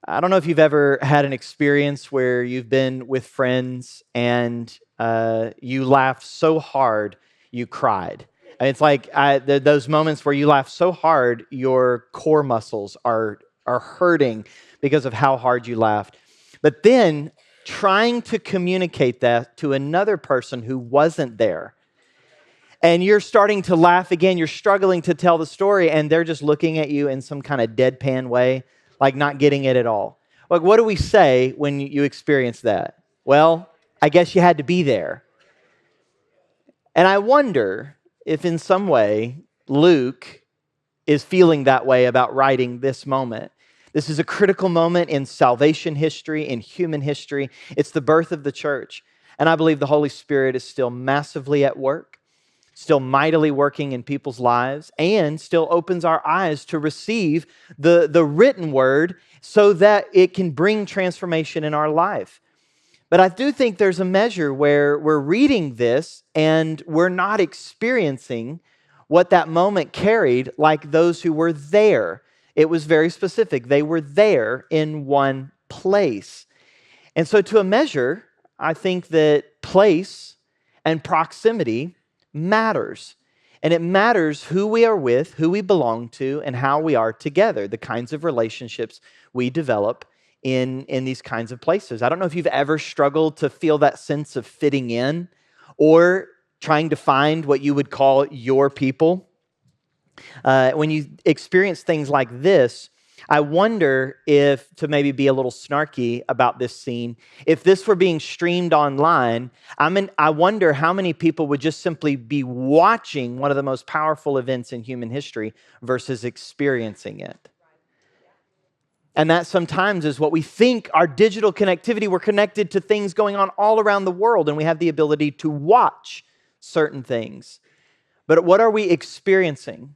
I don't know if you've ever had an experience where you've been with friends and you laughed so hard you cried. And it's like those moments where you laugh so hard your core muscles are hurting because of how hard you laughed. But then trying to communicate that to another person who wasn't there, and you're starting to laugh again, you're struggling to tell the story, and they're just looking at you in some kind of deadpan way, like not getting it at all. Like, what do we say when you experience that? Well, I guess you had to be there. And I wonder if in some way Luke is feeling that way about writing this moment. This is a critical moment in salvation history, in human history. It's the birth of the church. And I believe the Holy Spirit is still massively at work, still mightily working in people's lives, and still opens our eyes to receive the written word so that it can bring transformation in our life. But I do think there's a measure where we're reading this and we're not experiencing what that moment carried like those who were there. It was very specific. They were there in one place. And so to a measure, I think that place and proximity matters. And it matters who we are with, who we belong to, and how we are together, the kinds of relationships we develop in these kinds of places. I don't know if you've ever struggled to feel that sense of fitting in or trying to find what you would call your people. When you experience things like this, I wonder if, to maybe be a little snarky about this scene, if this were being streamed online, I wonder how many people would just simply be watching one of the most powerful events in human history versus experiencing it. And that sometimes is what we think our digital connectivity. We're connected to things going on all around the world, and we have the ability to watch certain things. But what are we experiencing?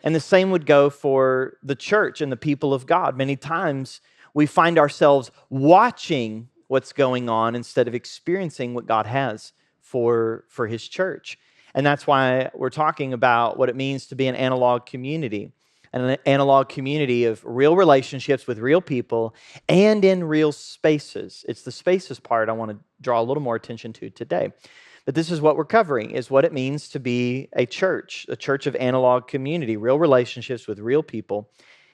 And the same would go for the church and the people of God. Many times we find ourselves watching what's going on instead of experiencing what God has for His church. And that's why we're talking about what it means to be an analog community. An analog community of real relationships with real people and in real spaces. It's the spaces part I want to draw a little more attention to today. But this is what we're covering, is what it means to be a church of analog community, real relationships with real people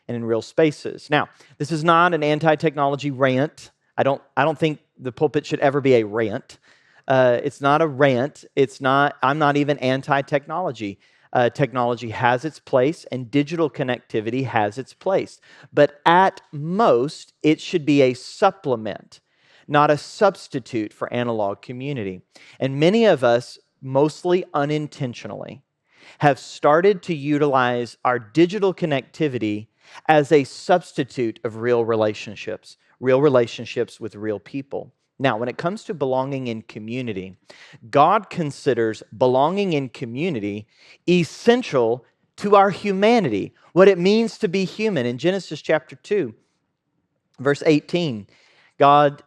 and in real spaces. Now, this is not an anti-technology rant. I don't think the pulpit should ever be a rant. It's not a rant. I'm not even anti-technology. Technology has its place and digital connectivity has its place. But at most, it should be a supplement, not a substitute for analog community. And many of us, mostly unintentionally, have started to utilize our digital connectivity as a substitute of real relationships with real people. Now, when it comes to belonging in community, God considers belonging in community essential to our humanity, what it means to be human. In Genesis chapter 2, verse 18, God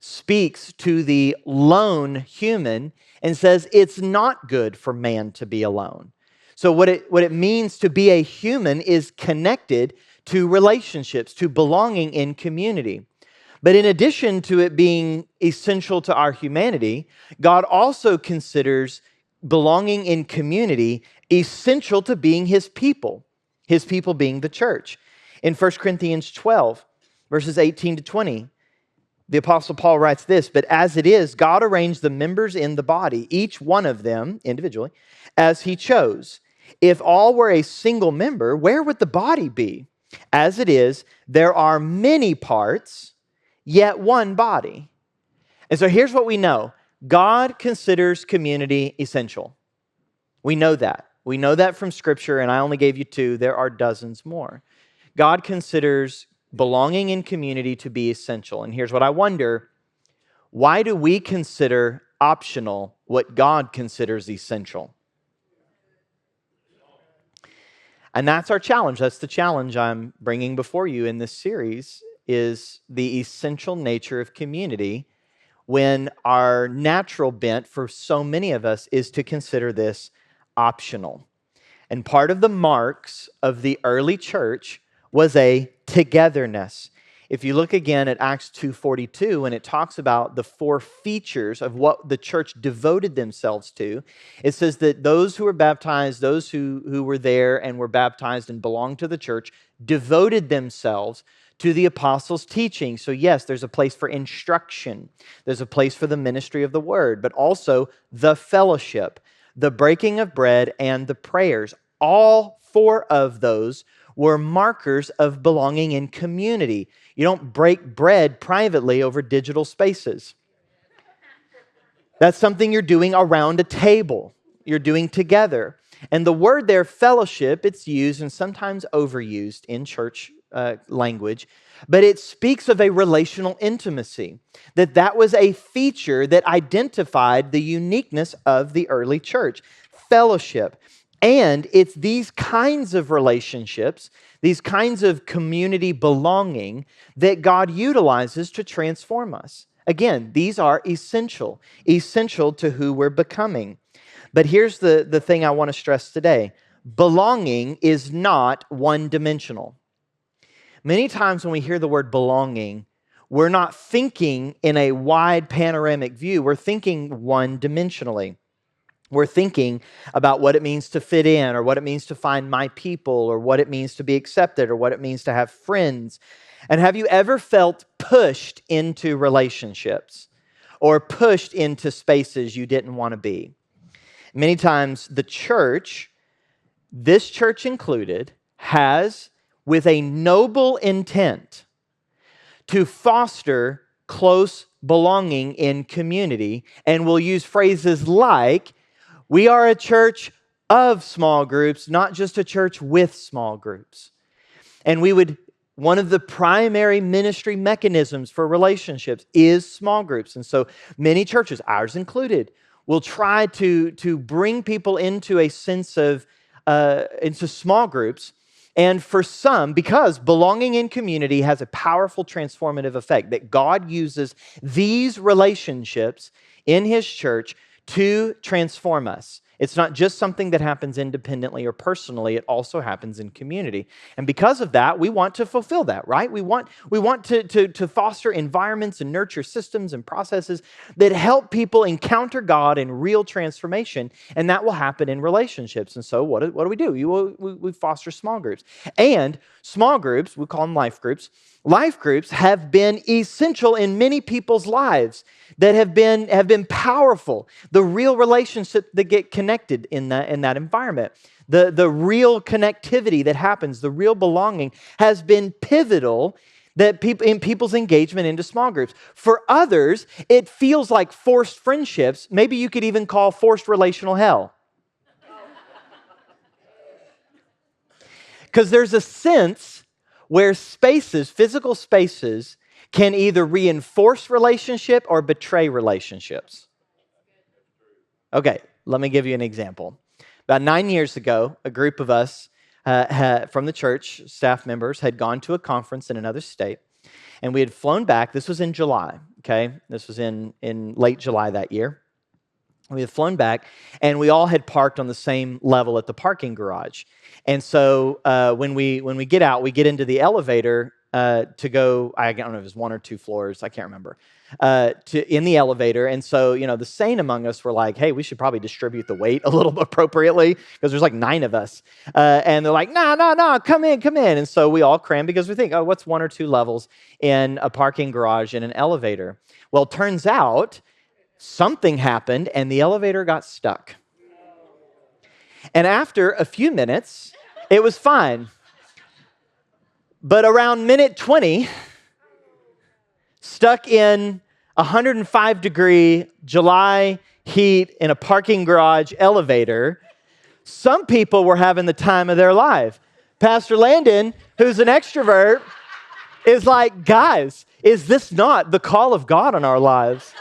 speaks to the lone human and says it's not good for man to be alone. So what it means to be a human is connected to relationships, to belonging in community. But in addition to it being essential to our humanity, God also considers belonging in community essential to being His people being the church. In 1 Corinthians 12, verses 18 to 20, the Apostle Paul writes this, "But as it is, God arranged the members in the body, each one of them individually, as He chose. If all were a single member, where would the body be? As it is, there are many parts, yet one body." And so here's what we know. God considers community essential. We know that. We know that from Scripture, and I only gave you two. There are dozens more. God considers belonging in community to be essential. And here's what I wonder. Why do we consider optional what God considers essential? And that's our challenge. That's the challenge I'm bringing before you in this series, is the essential nature of community when our natural bent for so many of us is to consider this optional. And part of the marks of the early church was a togetherness. If you look again at Acts 2:42, and it talks about the four features of what the church devoted themselves to, it says that those who were baptized, those who were there and were baptized and belonged to the church, devoted themselves to the apostles' teaching. So yes, there's a place for instruction. There's a place for the ministry of the word, but also the fellowship, the breaking of bread, and the prayers. All four of those were markers of belonging in community. You don't break bread privately over digital spaces. That's something you're doing around a table. You're doing together. And the word there, fellowship, it's used and sometimes overused in church language, but it speaks of a relational intimacy, that was a feature that identified the uniqueness of the early church, fellowship. And it's these kinds of relationships, these kinds of community belonging that God utilizes to transform us. Again, these are essential to who we're becoming. But here's the thing I want to stress today. Belonging is not one-dimensional. Many times when we hear the word belonging, we're not thinking in a wide panoramic view. We're thinking one-dimensionally. We're thinking about what it means to fit in, or what it means to find my people, or what it means to be accepted, or what it means to have friends. And have you ever felt pushed into relationships or pushed into spaces you didn't want to be? Many times the church, this church included, has, with a noble intent, to foster close belonging in community, and will use phrases like, we are a church of small groups, not just a church with small groups. And one of the primary ministry mechanisms for relationships is small groups. And so many churches, ours included, will try to bring people into a sense of, into small groups. And for some, because belonging in community has a powerful transformative effect, that God uses these relationships in His church to transform us. It's not just something that happens independently or personally, it also happens in community. And because of that, we want to fulfill that, right? We want to foster environments and nurture systems and processes that help people encounter God in real transformation, and that will happen in relationships. And so what do we do? We foster small groups. And small groups, we call them life groups. Life groups have been essential in many people's lives, that have been powerful. The real relationships that get connected in that environment, the real connectivity that happens, the real belonging has been pivotal in people's engagement into small groups. For others, it feels like forced friendships. Maybe you could even call forced relational hell. Because there's a sense where spaces, physical spaces, can either reinforce relationship or betray relationships. Okay, let me give you an example. About 9 years ago, a group of us from the church, staff members, had gone to a conference in another state, and we had flown back. This was in July, okay? This was in late July that year. We had flown back, and we all had parked on the same level at the parking garage. And so when we get out, we get into the elevator to go, I don't know if it was 1 or 2 floors, I can't remember, in the elevator. And so, the sane among us were like, hey, we should probably distribute the weight a little appropriately, because there's like 9 of us. And they're like, no, come in. And so we all cram, because we think, oh, what's 1 or 2 levels in a parking garage in an elevator? Well, turns out something happened and the elevator got stuck. And after a few minutes, it was fine. But around minute 20, stuck in 105-degree July heat in a parking garage elevator, some people were having the time of their life. Pastor Landon, who's an extrovert, is like, guys, is this not the call of God on our lives?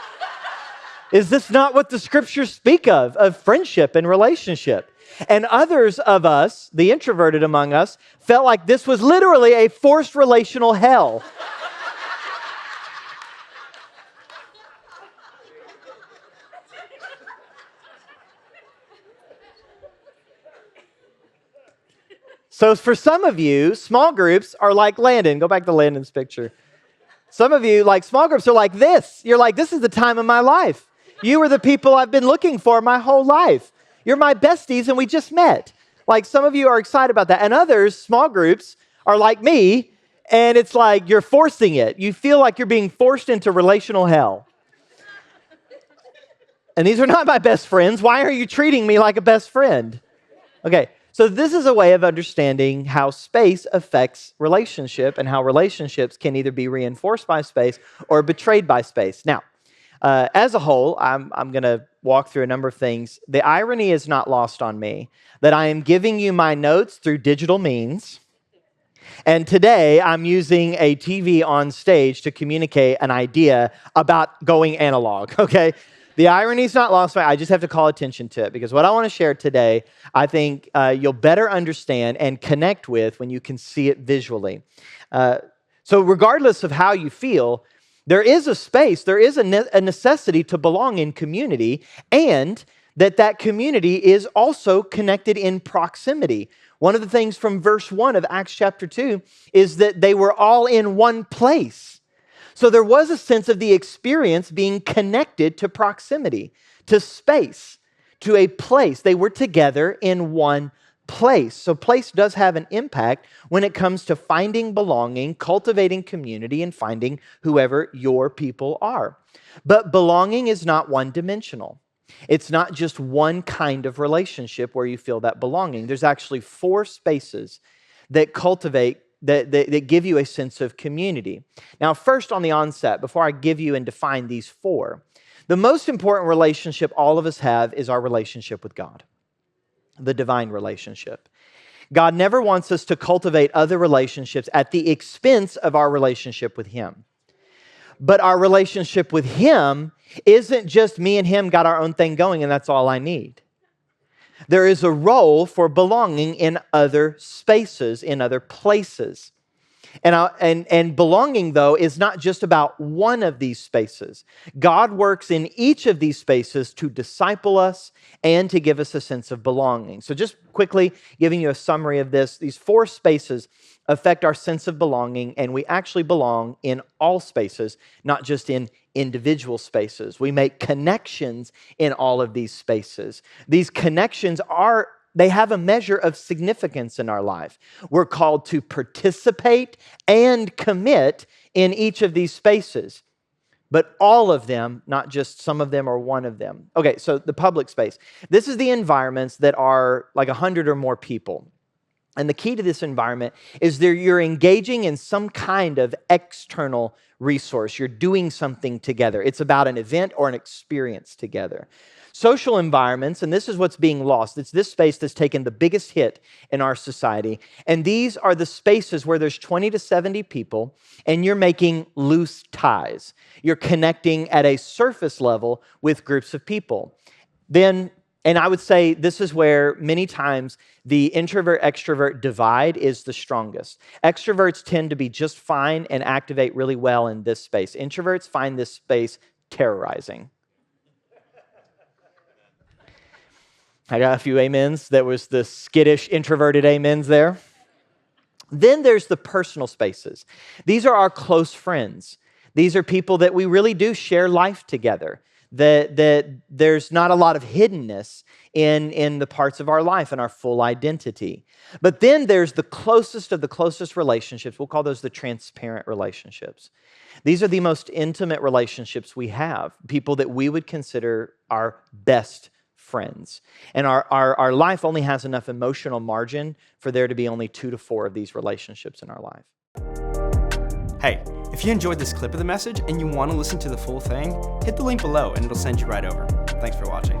Is this not what the scriptures speak of friendship and relationship? And others of us, the introverted among us, felt like this was literally a forced relational hell. So for some of you, small groups are like Landon. Go back to Landon's picture. Some of you, like small groups, are like this. You're like, this is the time of my life. You are the people I've been looking for my whole life. You're my besties and we just met. Like some of you are excited about that. And others, small groups, are like me, and it's like you're forcing it. You feel like you're being forced into relational hell. And these are not my best friends. Why are you treating me like a best friend? Okay, so this is a way of understanding how space affects relationship and how relationships can either be reinforced by space or betrayed by space. Now, as a whole, I'm going to walk through a number of things. The irony is not lost on me that I am giving you my notes through digital means. And today, I'm using a TV on stage to communicate an idea about going analog, okay? The irony is not lost. I just have to call attention to it because what I want to share today, I think you'll better understand and connect with when you can see it visually. So regardless of how you feel, there is a space, there is a necessity to belong in community, and that community is also connected in proximity. One of the things from verse 1 of Acts chapter 2 is that they were all in one place. So there was a sense of the experience being connected to proximity, to space, to a place. They were together in one place. So place does have an impact when it comes to finding belonging, cultivating community, and finding whoever your people are. But belonging is not one-dimensional. It's not just one kind of relationship where you feel that belonging. There's actually 4 spaces that cultivate, that give you a sense of community. Now, first on the onset, before I give you and define these 4, the most important relationship all of us have is our relationship with God, the divine relationship. God never wants us to cultivate other relationships at the expense of our relationship with Him. But our relationship with Him isn't just me and Him got our own thing going and that's all I need. There is a role for belonging in other spaces, in other places. And belonging, though, is not just about one of these spaces. God works in each of these spaces to disciple us and to give us a sense of belonging. So just quickly giving you a summary of this, these 4 spaces affect our sense of belonging, and we actually belong in all spaces, not just in individual spaces. We make connections in all of these spaces. These connections they have a measure of significance in our life. We're called to participate and commit in each of these spaces, but all of them, not just some of them or one of them. Okay, so the public space. This is the environments that are like 100 or more people. And the key to this environment is that you're engaging in some kind of external resource. You're doing something together. It's about an event or an experience together. Social environments, and this is what's being lost. It's this space that's taken the biggest hit in our society. And these are the spaces where there's 20 to 70 people, and you're making loose ties. You're connecting at a surface level with groups of people. And I would say this is where many times the introvert-extrovert divide is the strongest. Extroverts tend to be just fine and activate really well in this space. Introverts find this space terrorizing. I got a few amens. That was the skittish, introverted amens there. Then there's the personal spaces. These are our close friends. These are people that we really do share life together. That there's not a lot of hiddenness in the parts of our life and our full identity. But then there's the closest of the closest relationships. We'll call those the transparent relationships. These are the most intimate relationships we have, people that we would consider our best friends. And our life only has enough emotional margin for there to be only 2 to 4 of these relationships in our life. Hey, if you enjoyed this clip of the message and you want to listen to the full thing, hit the link below and it'll send you right over. Thanks for watching.